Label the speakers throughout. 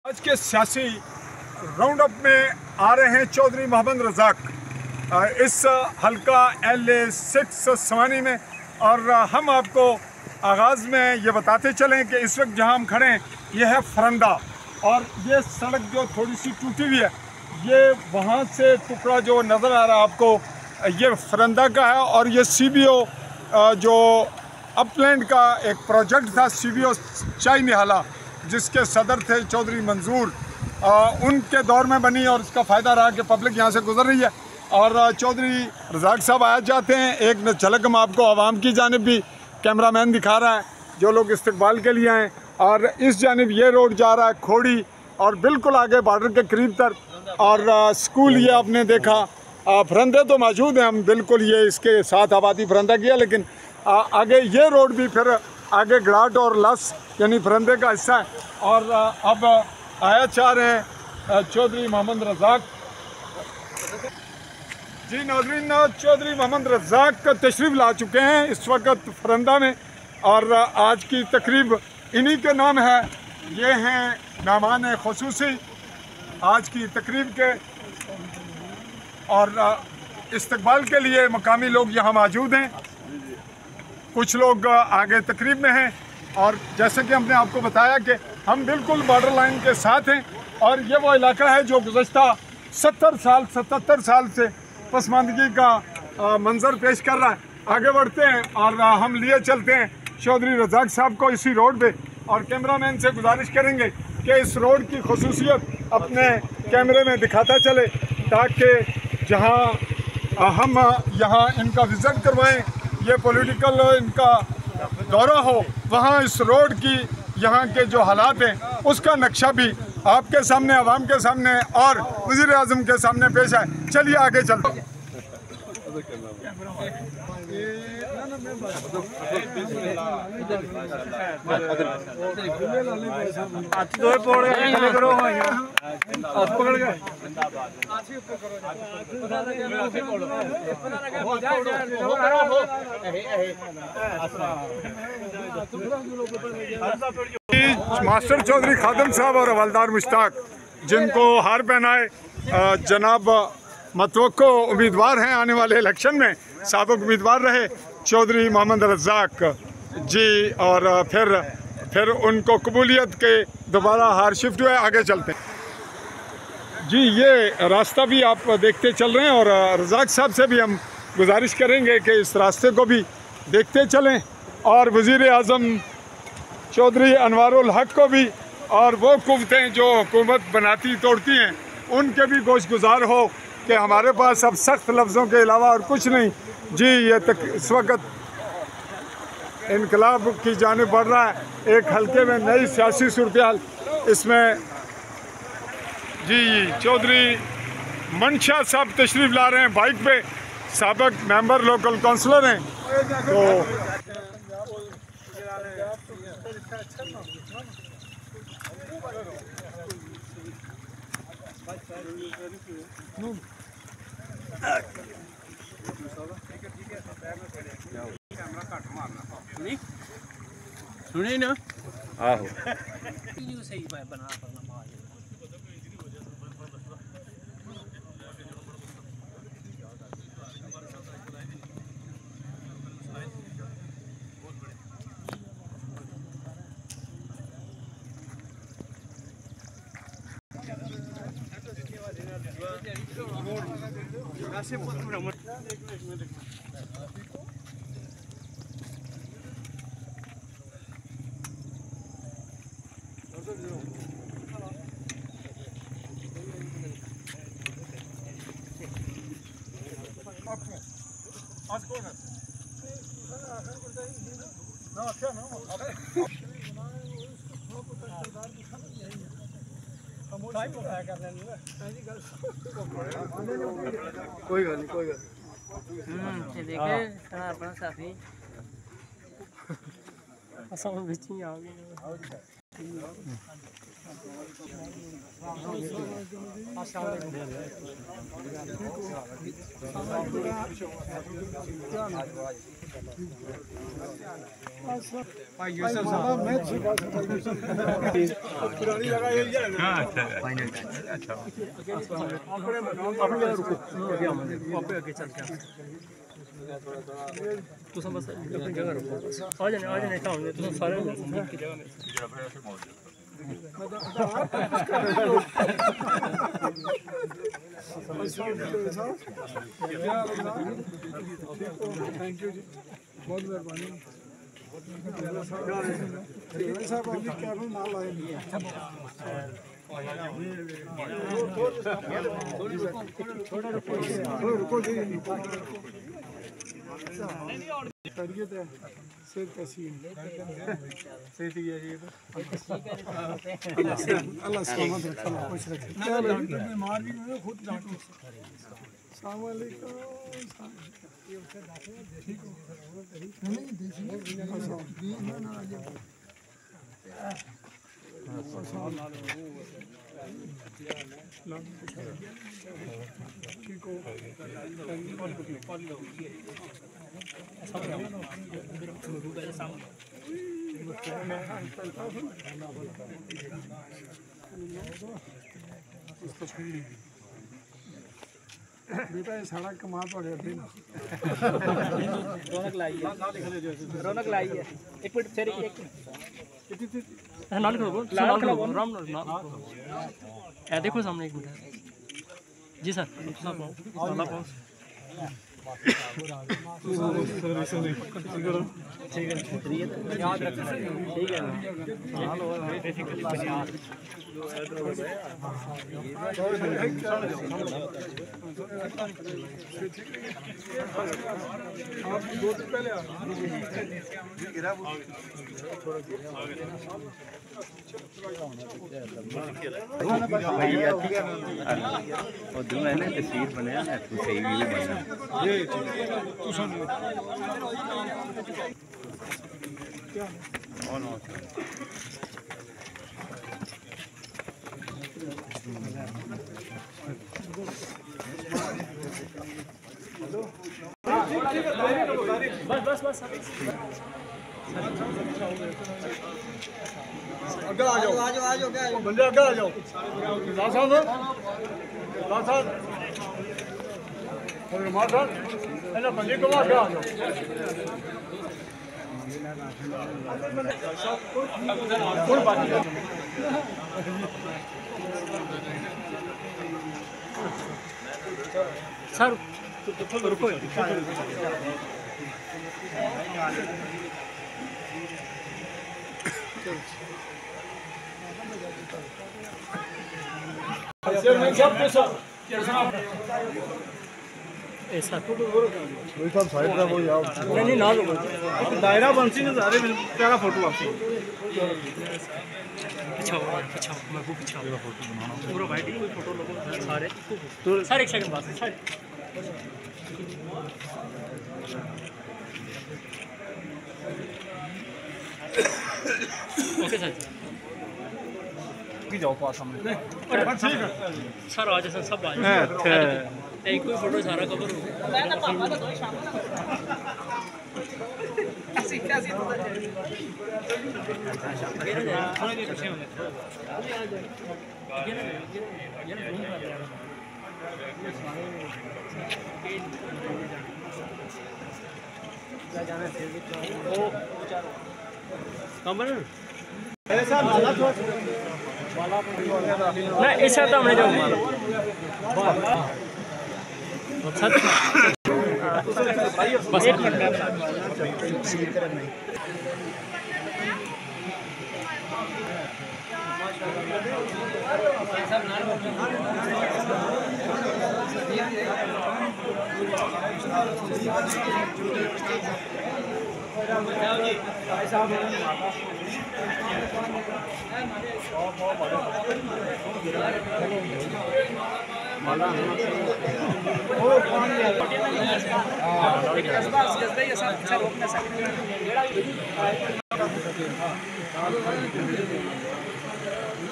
Speaker 1: आज के सियासी राउंड अप में आ रहे हैं चौधरी मोहम्मद रज़ाक इस हल्का LA6 सवानी में। और हम आपको आगाज़ में ये बताते चलें कि इस वक्त जहां हम खड़े हैं ये है फरंदा, और ये सड़क जो थोड़ी सी टूटी हुई है, ये वहां से टुकड़ा जो नज़र आ रहा है आपको, ये फरंदा का है। और ये CBO जो अपलैंड का एक प्रोजेक्ट था, CBO चाय निहाला, जिसके सदर थे चौधरी मंजूर, उनके दौर में बनी और इसका फ़ायदा रहा कि पब्लिक यहाँ से गुजर रही है। और चौधरी रज़ाक साहब आया जाते हैं। एक न झलक हम आपको आवाम की जानिब भी कैमरामैन दिखा रहा है, जो लोग इस्तकबाल के लिए आए। और इस जानिब ये रोड जा रहा है खोड़ी, और बिल्कुल आगे बॉर्डर के करीब तक। और स्कूल ये आपने देखा, फरंदे तो मौजूद हैं, हम बिल्कुल ये इसके साथ आबादी फरंदा किया, लेकिन आगे ये रोड भी फिर आगे घाट और लस यानी फरंदे का हिस्सा है। और अब आया चाह रहे हैं चौधरी मोहम्मद रज़ाक जी। नाज़रीन, चौधरी मोहम्मद रज़ाक तशरीफ़ ला चुके हैं इस वक्त फरंदा में, और आज की तकरीब इन्हीं के नाम है। ये हैं मेहमान ख़ुसूसी आज की तकरीब के, और इस्तकबाल के लिए मकामी लोग यहाँ मौजूद हैं। कुछ लोग आगे तकरीब में हैं, और जैसे कि हमने आपको बताया कि हम बिल्कुल बॉर्डर लाइन के साथ हैं। और ये वो इलाका है जो गुज़श्ता 77 साल से पसमानदगी का मंजर पेश कर रहा है। आगे बढ़ते हैं और हम लिए चलते हैं चौधरी रज़ाक साहब को इसी रोड पे, और कैमरामैन से गुजारिश करेंगे कि इस रोड की खुसूसियत अपने कैमरे में दिखाता चले, ताकि जहां हम यहाँ इनका विज़िट करवाएं, ये पॉलिटिकल इनका दौरा हो, वहाँ इस रोड की यहाँ के जो हालात हैं उसका नक्शा भी आपके सामने, आवाम के सामने और वज़ीर आज़म के सामने पेश है। चलिए आगे चलते हैं। मास्टर चौधरी खादम साहब और हवलदार मुश्ताक, जिनको हार पहनाए जनाब मतवक्को उम्मीदवार हैं आने वाले इलेक्शन में, साबिक उम्मीदवार रहे चौधरी मोहम्मद रज़ाक जी, और फिर उनको कबूलियत के दोबारा हार शिफ्ट हुए। आगे चलते हैं जी। ये रास्ता भी आप देखते चल रहे हैं, और रज़ाक साहब से भी हम गुजारिश करेंगे कि इस रास्ते को भी देखते चलें, और वज़ीर आज़म चौधरी अनवारुल हक को भी, और वो कुव्वतें जो हुकूमत बनाती तोड़ती हैं, उनके भी गोशगुजार हो कि हमारे पास अब सख्त लफ्ज़ों के अलावा और कुछ नहीं जी। ये इस वक्त इनकलाब की जानिब बढ़ रहा है। एक हल्के में नई सियासी सूरत-ए-हाल इसमें जी। चौधरी मंशा साहब तशरीफ़ ला रहे हैं बाइक पे, साबिक मेंबर लोकल काउंसलर हैं। तो
Speaker 2: सुने ना
Speaker 1: आहो कोई गल नहीं
Speaker 3: देखे अपना साथी असल में आ गए।
Speaker 1: पुरानी लगा ये
Speaker 3: तू समझ अपनी जगह रखो आ जाने काम तू सारे की जगह में
Speaker 1: थैंक यू जी बहुत मेहरबानी साहब अभी कैमरा ना लाए रुको जी खैरियत है सेहत कैसी है सेहत ही है जी अल्लाह सलामत रखे खुश रखे बीमार भी हुए खुद जाके अस्सलाम वालेकुम ठीक हो नहीं देखिए ठीक हो बेटा ये सारा कमा पड़े थे
Speaker 3: रौनक लाई है एक मिनट तेरे एक नाल करो राम ए देखो सामने एक मिनट जी सर ठीक है याद रखना ठीक है
Speaker 1: आप 2 दिन पहले आ
Speaker 2: उधर मैंने तस्वीर बनाया मैं तू सही व्यू बना
Speaker 1: ये तू सुन क्या
Speaker 3: बस
Speaker 1: आगे आ जाओ बंदे आगे आ जाओ लाल साहब और मार साहब ऐसा बंदे को आगे आ जाओ कोई बात नहीं
Speaker 3: सर रुको ऐसा
Speaker 1: वही सब साइड में वो यार
Speaker 3: नहीं ना
Speaker 1: दायरा बंसी ने सारे प्यारा फोटो आपसे
Speaker 3: अच्छा मैं वो पीछा फोटो बनाना पूरा वाइट कोई फोटो लोगो सारे सर एक सेकंड बात सर ओके सर
Speaker 1: की जाओ पास हमने ठीक है
Speaker 3: सर आज सब आ जाए एक कोई फोटो सारा कवर हो ना ऐसा तो हमने जाऊँ बस एक मिनट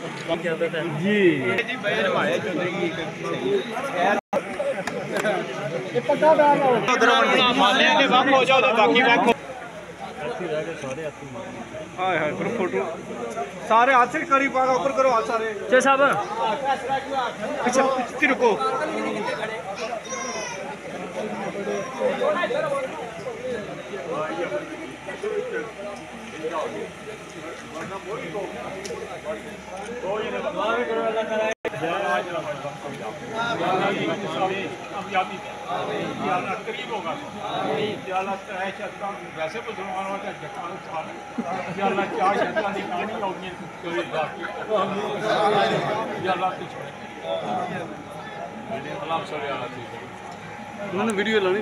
Speaker 1: जी
Speaker 4: हाय हाय फिर फोटो सारे हाथ से करीब पागा ऊपर करो हाथ सारे
Speaker 3: जय साहब
Speaker 4: पीछे पीछे रुको
Speaker 1: वैसे मुसलमानों का क्या शैतानी कहानी होगी
Speaker 4: उन्होंने वीडियो लानी